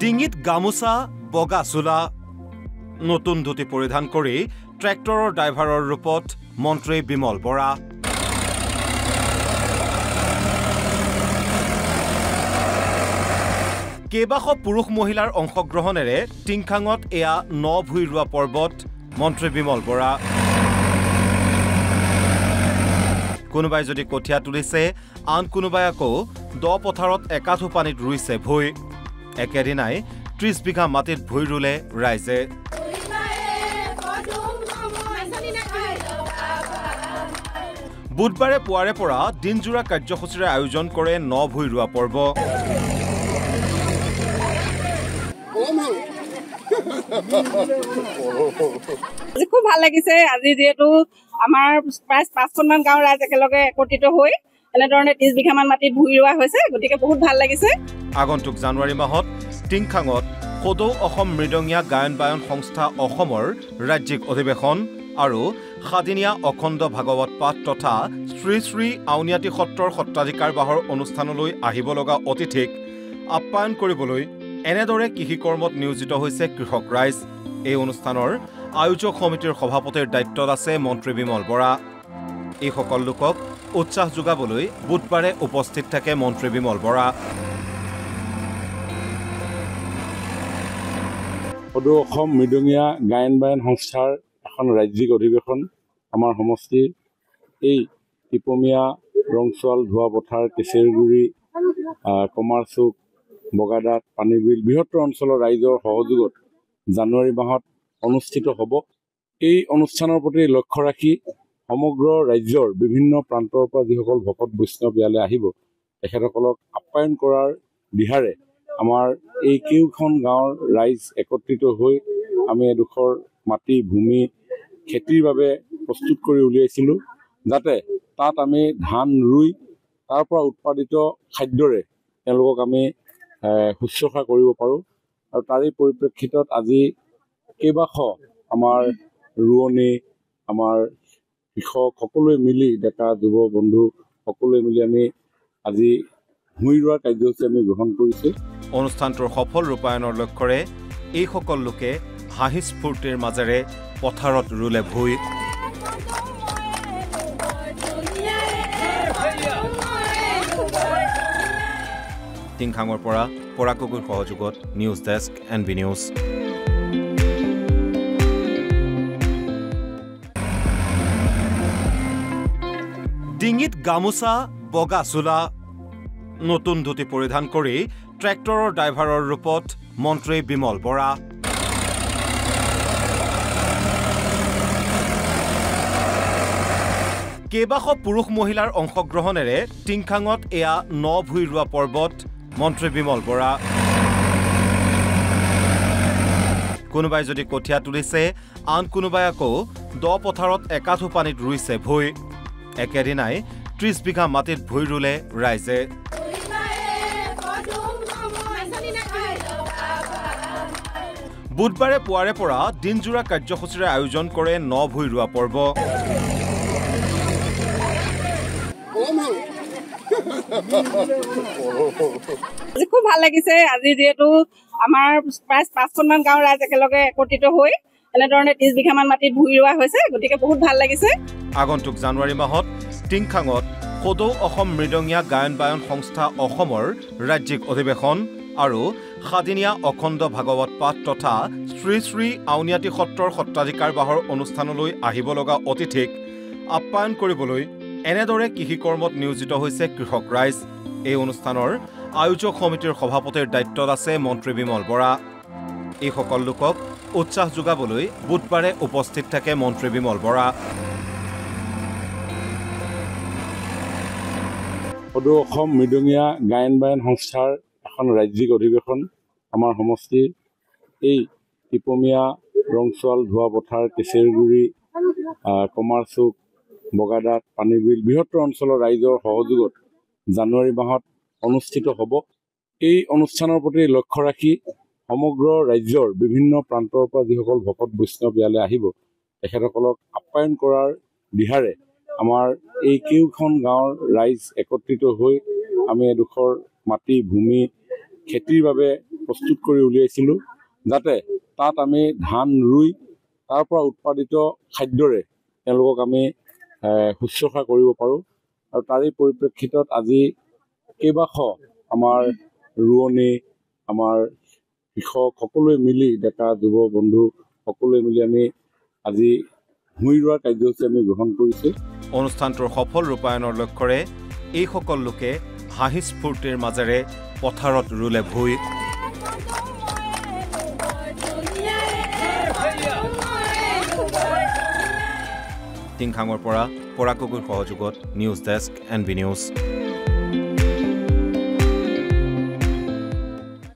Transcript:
ডিঙিত গামোচা বগা চোলা নতুন ধুতি পৰিধান কৰি ট্ৰেক্টৰৰ ড্ৰাইভাৰৰ ৰূপত মন্ত্ৰী বিমল বৰা কেইবাশ পুৰুষ মহিলাৰ অংশগ্ৰহণেৰে টিংখাঙত এয়া ন ভুই ৰোৱা পৰ্বত মন্ত্ৰী বিমল বৰা কোনোবাই যদি কঠীয়া তুলিছে আন কোনোবাই আকৌ দ পথাৰত একাঠু পানীত ৰুইছে ভুই একেদিনাই 30 বিঘা মাটিত ভুই ৰুলে ৰাইজে বুধবাৰে পুৱাৰে পৰা দিনজোৰা কাৰ্যসূচীৰে আয়োজন কৰে ন ভুই ৰোৱা পৰ্ব খুব ভাল লাগিছে আজি যেহেতু আমাৰ প্ৰায় 5খনমান গাঁও ৰাইজ একেলগে একত্ৰিত হৈ এনেধৰণে 30 বিঘামান মাটিত ভুই ৰোৱা হৈছে গতিকে বহুত ভাল লাগিছে আগন্তুক জানুৱাৰী মাহত টিংখাঙত সদৌ অসম মৃদঙীয়া গায়ন বায়ন সংস্থা অসমৰ ৰাজ্যিক অধিৱেশন আৰু সাদিনীয়া অখণ্ড ভাগৱত পাঠ তথা শ্ৰী শ্ৰী আউনীআটী সত্ৰৰ সত্ৰাধিকাৰ বাহৰ অনুষ্ঠানলৈ আহিব লগা অতিথিক আপ্যায়ন কৰিবলৈ এনেদৰে কৃষি কৰ্মত নিয়োজিত হৈছে কৃষক ৰাইজ এই অনুষ্ঠানৰ আয়োজক সমিতিৰ সভাপতিৰ দায়িত্বত আছে মন্ত্ৰী বিমল বৰা এই সকল লোকক উৎসাহ যোগাবলৈ বুধবাৰে উপস্থিত থাকে মন্ত্ৰী বিমল বৰা সদৌ অসম মৃদঙীয়া গায়ন বায়ন সংস্থাৰ এখন ৰাজ্যিক অধিৱেশন আমাৰ সমষ্টিৰ এই টিপমীয়া ৰংচোৱাল ধোৱা পথাৰ কেচেৰগুৰি কমাৰচুক বগাদাত পানীবিল বৃহত্তৰ অঞ্চলৰ ৰাইজৰ সহযোগত জানুৱাৰী মাহত অনুষ্ঠিত হ'ব এই অনুষ্ঠানৰ প্ৰতি লক্ষ্য ৰাখি সমগ্ৰ ৰাজ্যৰ বিভিন্ন প্ৰান্তৰ পৰা যিসকল ভকত বৈষ্ণৱ ইয়ালৈ আহিব তেখেতসকলক আপ্যায়ন কৰাৰ দিহাৰে আমাৰ এই কেউখন গাঁৱৰ ৰাইজ একত্ৰিত হৈ আমি এডোখৰ মাটি ভূমি খেতিৰ বাবে প্ৰস্তুত কৰি উলিয়াইছিলোঁ যাতে তাত আমি ধান ৰুই তাৰ পৰা উৎপাদিত খাদ্যৰে তেওঁলোকক আমি শুশ্ৰূষা কৰিব পাৰোঁ আৰু তাৰে পৰিপ্ৰেক্ষিতত আজি কেইবাশ আমাৰ ৰোৱনী আমাৰ কৃষক সকলোৱে মিলি ডেকা যুৱ বন্ধু সকলোৱে মিলি আমি আজি ভুই ৰোৱাৰ কাৰ্যসূচী আমি গ্ৰহণ কৰিছোঁ অনুষ্ঠানটোৰ সফল ৰূপায়ণৰ লক্ষ্যৰে এইসকল লোকে হাঁহি স্ফূৰ্তিৰ মাজেৰে পথাৰত ৰুলে ভুই টিংখাঙৰ পৰা পৰাকগুৰ সহযোগত নিউজ ডেস্ক NB নিউজ ডিঙিত গামোচা বগা চোলা নতুন ধুতি পৰিধান কৰি ট্ৰেক্টৰৰ ড্ৰাইভাৰৰ ৰূপত মন্ত্ৰী বিমল বৰা কেইবাশ পুৰুষ মহিলাৰ অংশগ্ৰহণেৰে টিংখাঙত এয়া ন ভুই ৰোৱা পৰ্বত মন্ত্ৰী বিমল বৰা কোনোবাই যদি কঠীয়া তুলিছে আন কোনোবাই আকৌ দ পথাৰত একাঠু পানীত ৰুইছে ভুই একেদিনাই 30 বিঘা মাটিত ভুই ৰুলে ৰাইজে বুধবাৰে পুৱাৰে পৰা দিনজোৰা কাৰ্যসূচীৰে আয়োজন কৰে ন ভুই ৰোৱা পৰ্ব খুব ভাল লাগিছে আজি যেহেতু আমাৰ প্ৰায় 5খনমান গাঁও ৰাইজ একেলগে একত্ৰিত হৈ এনেধৰণে 30 বিঘামান মাটিত ভুই ৰোৱা হৈছে গতিকে বহুত ভাল লাগিছে আগন্তুক জানুৱাৰী মাহত টিংখাঙত সদৌ অসম মৃদঙীয়া গায়ন বায়ন সংস্থা অসমৰ ৰাজ্যিক অধিৱেশন আৰু সাদিনীয়া অখণ্ড ভাগৱত পাঠ তথা শ্ৰী শ্ৰী আউনীআটী সত্ৰৰ সত্ৰাধিকাৰ বাহৰ অনুষ্ঠানলৈ আহিব লগা অতিথিক আপ্যায়ন কৰিবলৈ এনেদৰে কৃষি কৰ্মত নিয়োজিত হৈছে কৃষক ৰাইজ এই অনুষ্ঠানৰ আয়োজক সমিতিৰ সভাপতিৰ দায়িত্বত আছে মন্ত্ৰী বিমল বৰা এই সকল লোকক উৎসাহ যোগাবলৈ বুধবাৰে উপস্থিত থাকে মন্ত্ৰী বিমল বৰা সদৌ অসম মৃদঙীয়া গায়ন বায়ন সংস্থাৰ এখন ৰাজ্যিক অধিৱেশন আমাৰ সমষ্টিৰ এই টিপমীয়া ৰংচোৱাল ধোৱা পথাৰ কেচেৰগুৰি কমাৰচুক বগাদাত পানীবিল বৃহত্তৰ অঞ্চলৰ ৰাইজৰ সহযোগত জানুৱাৰী মাহত অনুষ্ঠিত হ'ব এই অনুষ্ঠানৰ প্ৰতি লক্ষ্য ৰাখি সমগ্ৰ ৰাজ্যৰ বিভিন্ন প্ৰান্তৰ পৰা যিসকল ভকত বৈষ্ণৱ ইয়ালৈ আহিব তেখেতসকলক আপ্যায়ন কৰাৰ দিহাৰে আমাৰ এই কেউখন গাঁৱৰ ৰাইজ একত্ৰিত হৈ আমি এডোখৰ মাটি ভূমি খেতিৰ বাবে প্ৰস্তুত কৰি উলিয়াইছিলোঁ যাতে তাত আমি ধান ৰুই তাৰ পৰা উৎপাদিত খাদ্যৰে তেওঁলোকক আমি শুশ্ৰূষা কৰিব পাৰোঁ আৰু তাৰে পৰিপ্ৰেক্ষিতত আজি কেইবাশ আমাৰ ৰোৱনী আমাৰ কৃষক সকলোৱে মিলি ডেকা যুৱ বন্ধু সকলোৱে মিলি আমি আজি ভূঁই ৰোৱাৰ কাৰ্যসূচী আমি গ্ৰহণ কৰিছোঁ। অনুষ্ঠানটোৰ সফল ৰূপায়ণৰ লক্ষ্যৰে এইসকল লোকে হাঁহি স্ফূৰ্তিৰ মাজেৰে পথাৰত ৰুলে ভূঁই। টিংখাঙৰ পৰা পৰাগ গগৈৰ সহযোগত নিউজ ডেস্ক NB নিউজ।